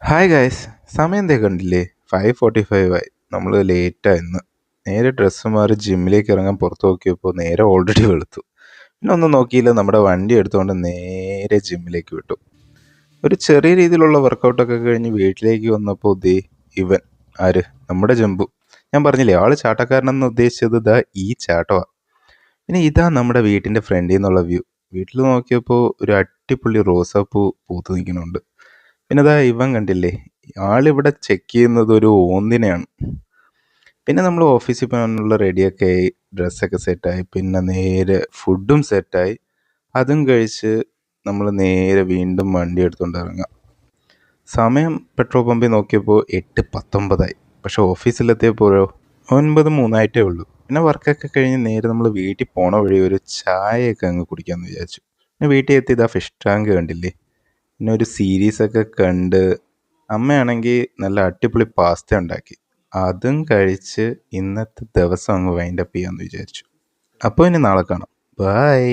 Hi guys, സമയം എന്തേ കണ്ടില്ലേ? 5:45 ആയി. നമ്മൾ ലേറ്റായി ഇന്ന്. നേരെ ഡ്രസ്സ് മാറി ജിമ്മിലേക്ക് ഇറങ്ങാൻ പുറത്ത് നോക്കിയപ്പോൾ നേരെ ഓൾറെഡി വെളുത്തു. പിന്നെ ഒന്നും നോക്കിയില്ല, നമ്മുടെ വണ്ടി എടുത്തുകൊണ്ട് നേരെ ജിമ്മിലേക്ക് വിട്ടു. ഒരു ചെറിയ രീതിയിലുള്ള വർക്കൗട്ടൊക്കെ കഴിഞ്ഞ് വീട്ടിലേക്ക് വന്നപ്പോൾ ദേ ഇവൻ ആര്, നമ്മുടെ ജംബു. ഞാൻ പറഞ്ഞില്ലേ ആള് ചാട്ടക്കാരനെന്ന് ഉദ്ദേശിച്ചത് ഇതാ ഈ ചാട്ടമാണ്. പിന്നെ ഇതാ നമ്മുടെ വീട്ടിൻ്റെ ഫ്രണ്ടിൽ നിന്നുള്ള വ്യൂ. വീട്ടിൽ നോക്കിയപ്പോൾ ഒരു അടിപൊളി റോസാപ്പൂ പൂത്ത് നിൽക്കുന്നുണ്ട്. പിന്നെ ഇതാ ഇവൻ കണ്ടില്ലേ, ആളിവിടെ ചെക്ക് ചെയ്യുന്നത് ഒരു ഓന്തിനെയാണ്. പിന്നെ നമ്മൾ ഓഫീസിൽ പോകാനുള്ള റെഡിയൊക്കെ ആയി, ഡ്രസ്സൊക്കെ സെറ്റായി, പിന്നെ നേരെ ഫുഡും സെറ്റായി. അതും കഴിച്ച് നമ്മൾ നേരെ വീണ്ടും വണ്ടി എടുത്തുകൊണ്ട് ഇറങ്ങാം. സമയം പെട്രോൾ പമ്പിൽ നോക്കിയപ്പോൾ 8:19 പക്ഷെ ഓഫീസിലെത്തിയപ്പോഴോ 9:03 ഉള്ളൂ. പിന്നെ വർക്കൊക്കെ കഴിഞ്ഞ് നേരെ നമ്മൾ വീട്ടിൽ പോണ വഴി ഒരു ചായയൊക്കെ അങ്ങ് കുടിക്കാമെന്ന് വിചാരിച്ചു. പിന്നെ വീട്ടിൽ എത്തി ഇതാ ഫിഷ് ടാങ്ക് കണ്ടില്ലേ, പിന്നെ ഒരു സീരീസൊക്കെ കണ്ട് അമ്മയാണെങ്കിൽ നല്ല അടിപൊളി പാസ്ത ഉണ്ടാക്കി. അതും കഴിച്ച് ഇന്നത്തെ ദിവസം അങ്ങ് വൈൻഡപ്പ് ചെയ്യാമെന്ന് വിചാരിച്ചു. അപ്പോൾ ഇനി നാളെ കാണാം. ബൈ.